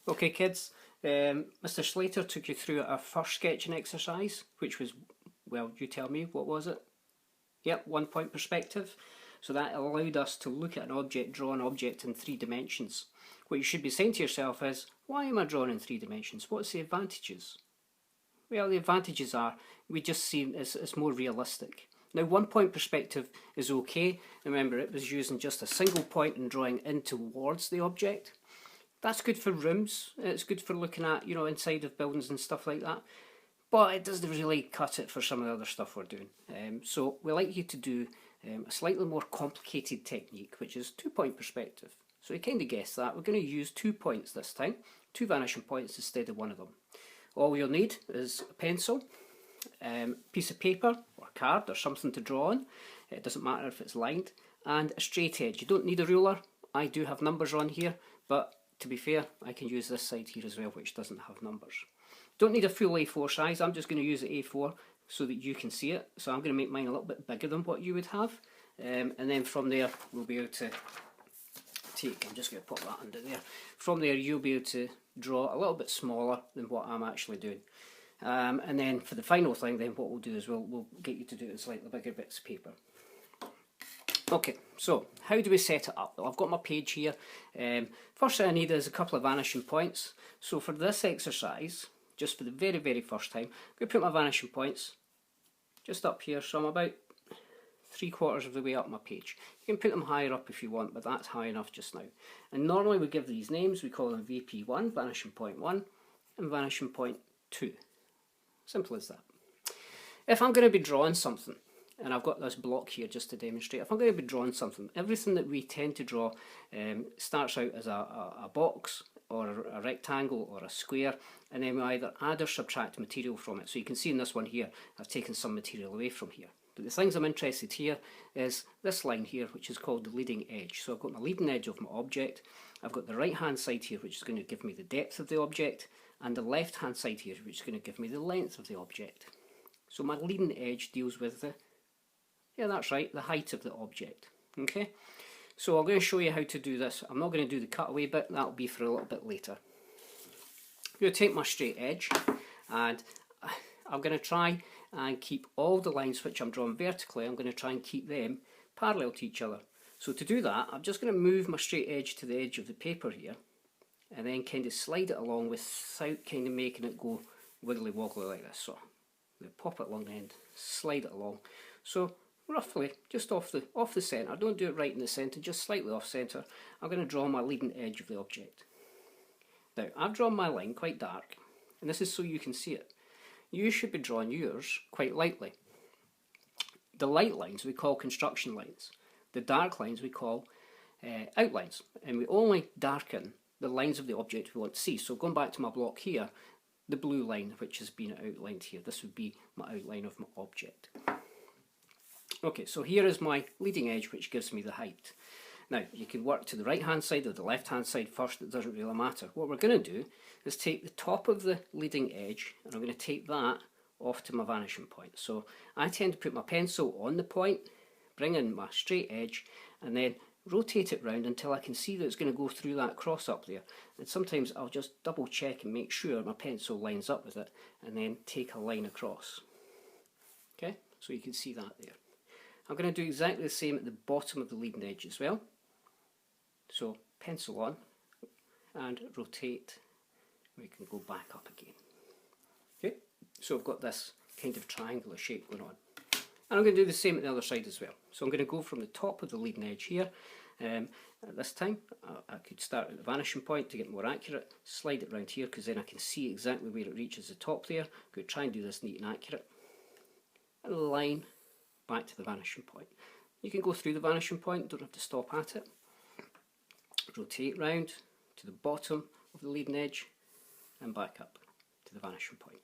Okay kids, Mr. Slater took you through our first sketching exercise, which was, well, you tell me, what was it? Yep, 1 point perspective. So that allowed us to look at an object, draw an object in 3 dimensions. What you should be saying to yourself is, why am I drawing in 3 dimensions? What's the advantages? Well, the advantages are, we just see it's more realistic. Now 1 point perspective is okay. Remember, it was using just a single point and drawing in towards the object. That's good for rooms, it's good for looking at, inside of buildings and stuff like that. But it doesn't really cut it for some of the other stuff we're doing. So we like you to do a slightly more complicated technique, which is 2 point perspective. So you kind of guessed that. We're going to use 2 points this time, 2 vanishing points instead of one of them. All you'll need is a pencil, piece of paper or card or something to draw on. It doesn't matter if it's lined, and a straight edge. You don't need a ruler. I do have numbers on here, but to be fair, I can use this side here as well, which doesn't have numbers. Don't need a full A4 size. I'm just going to use the A4 so that you can see it. So I'm going to make mine a little bit bigger than what you would have, and then from there we'll be able to take, I'm just going to pop that under there. From there you'll be able to draw a little bit smaller than what I'm actually doing. And then for the final thing, then what we'll do is we'll get you to do it in slightly bigger bits of paper. Okay, so how do we set it up? Well, I've got my page here. First thing I need is a couple of vanishing points. So for this exercise, just for the very, very first time, I'm going to put my vanishing points just up here. So I'm about 3/4 of the way up my page. You can put them higher up if you want, but that's high enough just now. And normally we give these names. We call them VP1, vanishing point 1, and vanishing point 2. Simple as that. If I'm going to be drawing something, and I've got this block here just to demonstrate, if I'm going to be drawing something, everything that we tend to draw starts out as a box or a rectangle or a square, and then we either add or subtract material from it. So you can see in this one here, I've taken some material away from here. But the things I'm interested here is this line here, which is called the leading edge. So I've got my leading edge of my object, I've got the right hand side here, which is going to give me the depth of the object, and the left hand side here, which is going to give me the length of the object. So my leading edge deals with the, yeah, that's right, the height of the object. Okay, so I'm going to show you how to do this. I'm not going to do the cutaway bit, that'll be for a little bit later. I'm going to take my straight edge, and I'm going to try and keep all the lines which I'm drawing vertically, I'm going to try and keep them parallel to each other. So to do that, I'm just going to move my straight edge to the edge of the paper here, and then kind of slide it along without kind of making it go wiggly woggly like this. So we pop it along the end, slide it along. So roughly just off the centre. Don't do it right in the centre, just slightly off centre. I'm going to draw my leading edge of the object. Now I've drawn my line quite dark, and this is so you can see it. You should be drawing yours quite lightly. The light lines we call construction lines. The dark lines we call outlines, and we only darken the lines of the object we want to see. So going back to my block here, the blue line which has been outlined here, this would be my outline of my object. Okay, so here is my leading edge, which gives me the height. Now you can work to the right hand side or the left hand side first, it doesn't really matter. What we're going to do is take the top of the leading edge, and I'm going to take that off to my vanishing point. So I tend to put my pencil on the point, bring in my straight edge, and then rotate it round until I can see that it's going to go through that cross up there. And sometimes I'll just double check and make sure my pencil lines up with it, and then take a line across. Okay, so you can see that there. I'm going to do exactly the same at the bottom of the leading edge as well. So pencil on and rotate, we can go back up again. Okay, so I've got this kind of triangular shape going on. And I'm going to do the same at the other side as well. So I'm going to go from the top of the leading edge here. At this time I could start at the vanishing point to get more accurate, slide it round here because then I can see exactly where it reaches the top there. I'm going to try and do this neat and accurate. And a line back to the vanishing point. You can go through the vanishing point, don't have to stop at it. Rotate round to the bottom of the leading edge and back up to the vanishing point.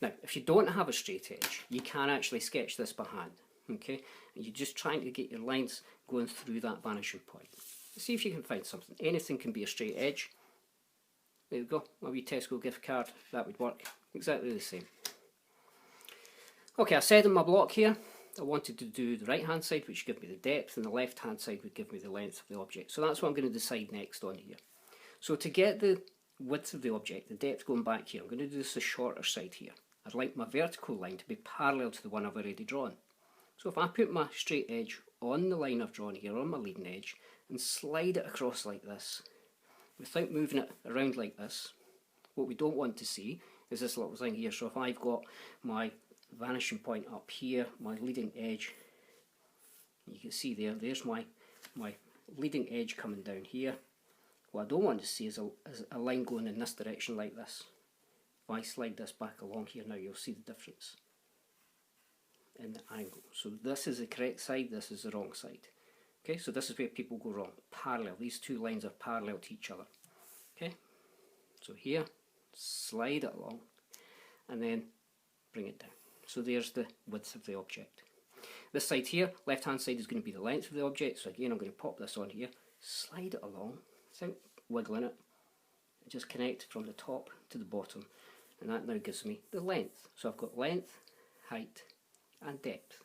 Now if you don't have a straight edge, you can actually sketch this by hand, okay, and you're just trying to get your lines going through that vanishing point. See if you can find something. Anything can be a straight edge. There we go, my wee Tesco gift card, that would work exactly the same. Okay, I said in my block here I wanted to do the right hand side, which would give me the depth, and the left hand side would give me the length of the object. So that's what I'm going to decide next on here. So to get the width of the object, the depth going back here. I'm going to do this the shorter side here. I'd like my vertical line to be parallel to the one I've already drawn. So if I put my straight edge on the line I've drawn here, on my leading edge, and slide it across like this, without moving it around like this, what we don't want to see is this little thing here. So if I've got my vanishing point up here, my leading edge, you can see there's my leading edge coming down here. What I don't want to see is a line going in this direction like this. If I slide this back along here now, you'll see the difference in the angle. So this is the correct side, this is the wrong side. Okay, so this is where people go wrong. Parallel, these two lines are parallel to each other. Okay, so here, slide it along, and then bring it down. So there's the width of the object. This side here, left hand side, is going to be the length of the object. So again, I'm going to pop this on here, slide it along without wiggling it, and just connect from the top to the bottom, and that now gives me the length. So I've got length, height and depth,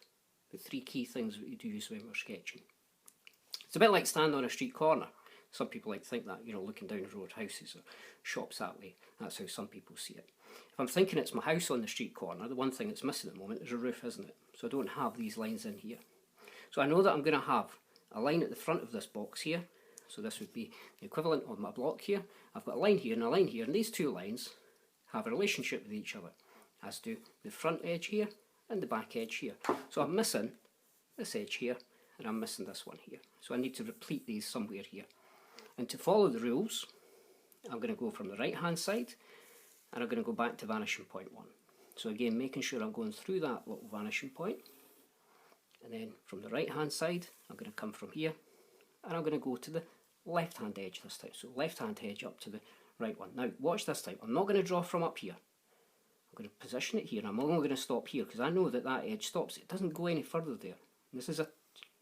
the three key things that you do use when we're sketching. It's a bit like standing on a street corner. Some people like to think that, looking down the road, houses or shops that way. That's how some people see it. If I'm thinking it's my house on the street corner, the one thing that's missing at the moment is a roof, isn't it? So I don't have these lines in here. So I know that I'm going to have a line at the front of this box here. So this would be the equivalent of my block here. I've got a line here and a line here, and these two lines have a relationship with each other, as do the front edge here and the back edge here. So I'm missing this edge here, and I'm missing this one here. So I need to replete these somewhere here. And to follow the rules, I'm going to go from the right hand side, and I'm going to go back to vanishing point 1. So again, making sure I'm going through that little vanishing point, and then from the right hand side, I'm going to come from here, and I'm going to go to the left hand edge this time. So left hand edge up to the right one. Now watch this time, I'm not going to draw from up here. I'm going to position it here, and I'm only going to stop here because I know that that edge stops. It doesn't go any further there. And this is a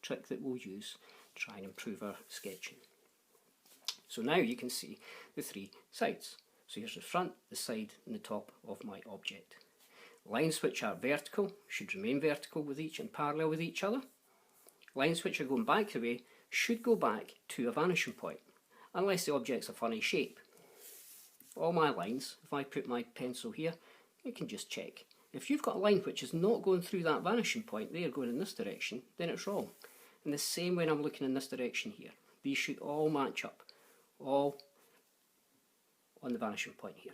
trick that we'll use to try and improve our sketching. So now you can see the three sides. So here's the front, the side and the top of my object. Lines which are vertical should remain vertical with each and parallel with each other. Lines which are going back the way should go back to a vanishing point, unless the object's a funny shape. All my lines, if I put my pencil here, you can just check. If you've got a line which is not going through that vanishing point, they're going in this direction, then it's wrong. And the same when I'm looking in this direction here. These should all match up, all on the vanishing point here.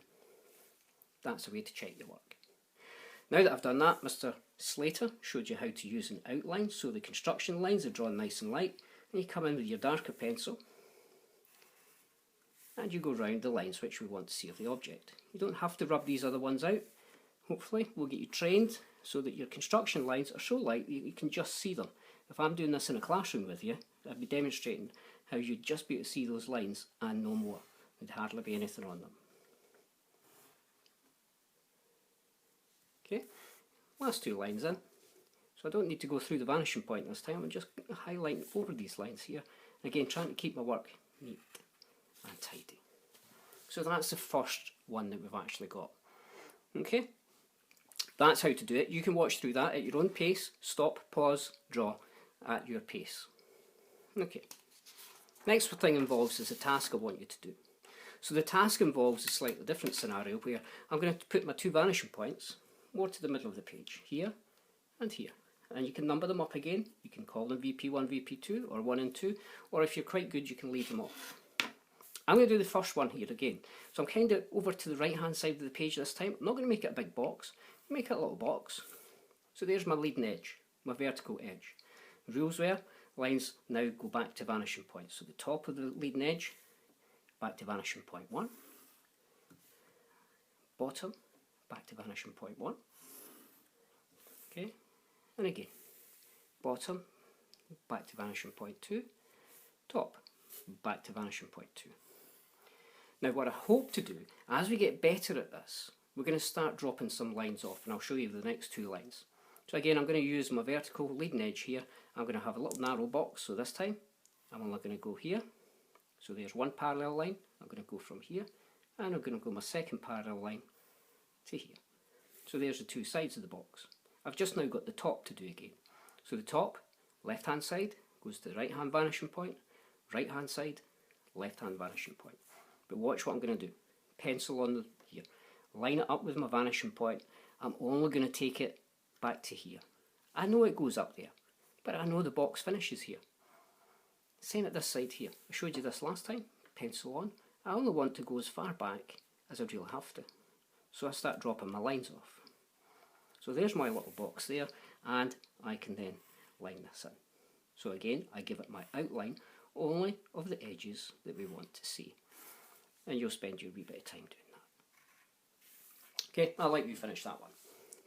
That's a way to check your work. Now that I've done that, Mr. Slater showed you how to use an outline, so the construction lines are drawn nice and light, and you come in with your darker pencil, and you go round the lines which we want to see of the object. You don't have to rub these other ones out. Hopefully we'll get you trained so that your construction lines are so light that you can just see them. If I'm doing this in a classroom with you, I'd be demonstrating how you'd just be able to see those lines and no more. There'd hardly be anything on them. Okay, last two lines in. So I don't need to go through the vanishing point this time, I'm just highlighting over these lines here. Again, trying to keep my work neat and tidy. So that's the first one that we've actually got. Okay, that's how to do it. You can watch through that at your own pace. Stop, pause, draw at your pace. Okay, next thing involves is a task I want you to do. So the task involves a slightly different scenario where I'm going to put my two vanishing points more to the middle of the page, here and here. And you can number them up again. You can call them VP1, VP2, or 1 and 2, or if you're quite good you can leave them off. I'm going to do the first one here again. So I'm kind of over to the right hand side of the page this time. I'm not going to make it a big box, make it a little box. So there's my leading edge, my vertical edge. The rules were, lines now go back to vanishing point. So the top of the leading edge, back to vanishing point 1. Bottom, back to vanishing point 1. Okay, and again, bottom, back to vanishing point 2. Top, back to vanishing point 2. Now what I hope to do, as we get better at this, we're going to start dropping some lines off, and I'll show you the next two lines. So again, I'm going to use my vertical leading edge here. I'm going to have a little narrow box, so this time I'm only going to go here. So there's one parallel line. I'm going to go from here, and I'm going to go my second parallel line to here. So there's the two sides of the box. I've just now got the top to do again. So the top, left hand side, goes to the right hand vanishing point, right hand side, left hand vanishing point. But watch what I'm going to do. pencil on here, line it up with my vanishing point. I'm only going to take it back to here. I know it goes up there, but I know the box finishes here. Same at this side here. I showed you this last time. Pencil on. I only want to go as far back as I really have to. So I start dropping my lines off. So there's my little box there, and I can then line this in. So again, I give it my outline only of the edges that we want to see. And you'll spend your wee bit of time doing that. Okay, I'll let you finish that one.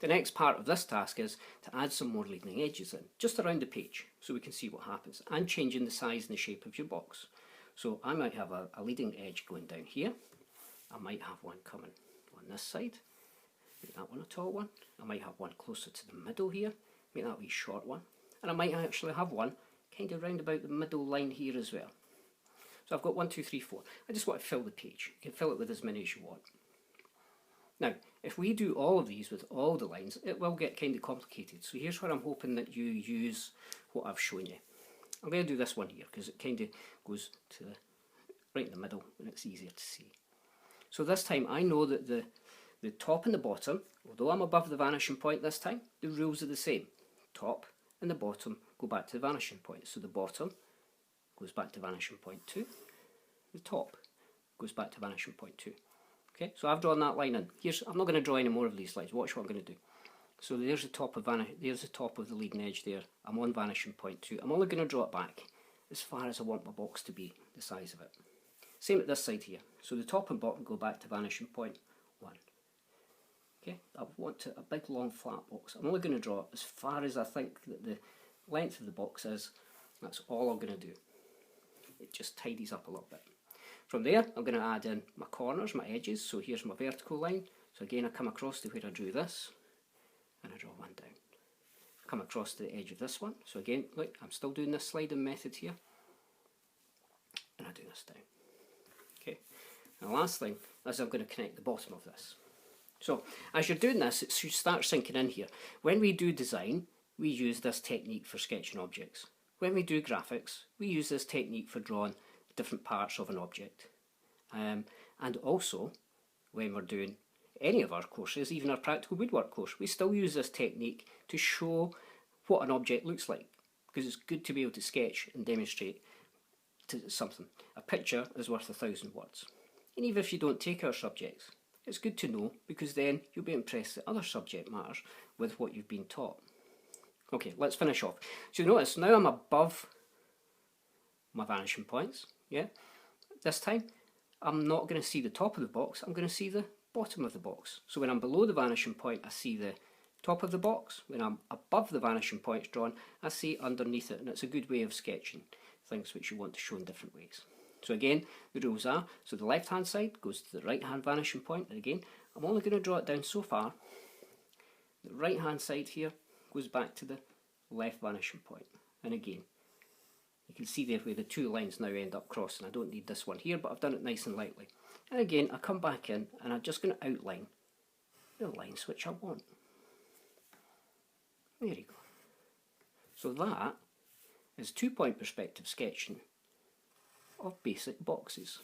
The next part of this task is to add some more leading edges in, just around the page, so we can see what happens, and changing the size and the shape of your box. So I might have a leading edge going down here. I might have one coming on this side. Make that one a tall one. I might have one closer to the middle here. Make that a wee short one. And I might actually have one kind of round about the middle line here as well. So I've got 1, 2, 3, 4. I just want to fill the page. You can fill it with as many as you want. Now, if we do all of these with all the lines, it will get kind of complicated. So here's where I'm hoping that you use what I've shown you. I'm going to do this one here because it kind of goes to right in the middle and it's easier to see. So this time I know that the top and the bottom, although I'm above the vanishing point this time, the rules are the same. Top and the bottom go back to the vanishing point. So the bottom goes back to vanishing point 2. The top goes back to vanishing point 2. Okay, so I've drawn that line in. I'm not going to draw any more of these lines. Watch what I'm going to do. So there's the top of the leading edge there. I'm on vanishing point 2. I'm only going to draw it back as far as I want my box to be, the size of it. Same at this side here. So the top and bottom go back to vanishing point 1. Okay, I want a big long flat box. I'm only going to draw it as far as I think that the length of the box is. That's all I'm going to do. It just tidies up a little bit. From there, I'm going to add in my corners, my edges. So here's my vertical line. So again, I come across to where I drew this, and I draw one down. Come across to the edge of this one. So again, look, I'm still doing this sliding method here, and I do this down. Okay. And the last thing is I'm going to connect the bottom of this. So as you're doing this, it should start sinking in here. When we do design, we use this technique for sketching objects. When we do graphics, we use this technique for drawing different parts of an object. And also, when we're doing any of our courses, even our practical woodwork course, we still use this technique to show what an object looks like, because it's good to be able to sketch and demonstrate something. A picture is worth 1,000 words. And even if you don't take our subjects, it's good to know, because then you'll be impressed that other subject matters with what you've been taught. Okay, let's finish off. So you notice now I'm above my vanishing points. Yeah, this time I'm not going to see the top of the box, I'm going to see the bottom of the box. So when I'm below the vanishing point, I see the top of the box. When I'm above the vanishing points drawn, I see underneath it, and it's a good way of sketching things which you want to show in different ways. So again, the rules are, so the left hand side goes to the right hand vanishing point, and again, I'm only going to draw it down so far. The right hand side here goes back to the left vanishing point, and again, you can see there where the two lines now end up crossing. I don't need this one here, but I've done it nice and lightly. And again, I come back in and I'm just going to outline the lines which I want. There you go. So that is 2-point perspective sketching of basic boxes.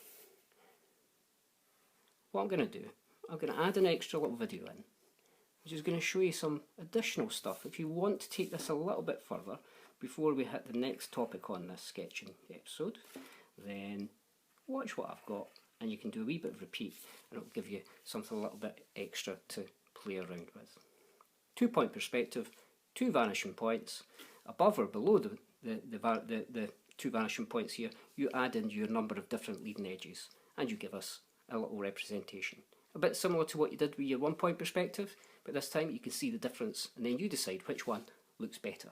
What I'm going to do, I'm going to add an extra little video in, which is going to show you some additional stuff. If you want to take this a little bit further, before we hit the next topic on this sketching episode, then watch what I've got, and you can do a wee bit of repeat, and it'll give you something a little bit extra to play around with. 2-point perspective, 2 vanishing points, above or below the 2 vanishing points here, you add in your number of different leading edges, and you give us a little representation. A bit similar to what you did with your 1-point perspective, but this time you can see the difference, and then you decide which one looks better.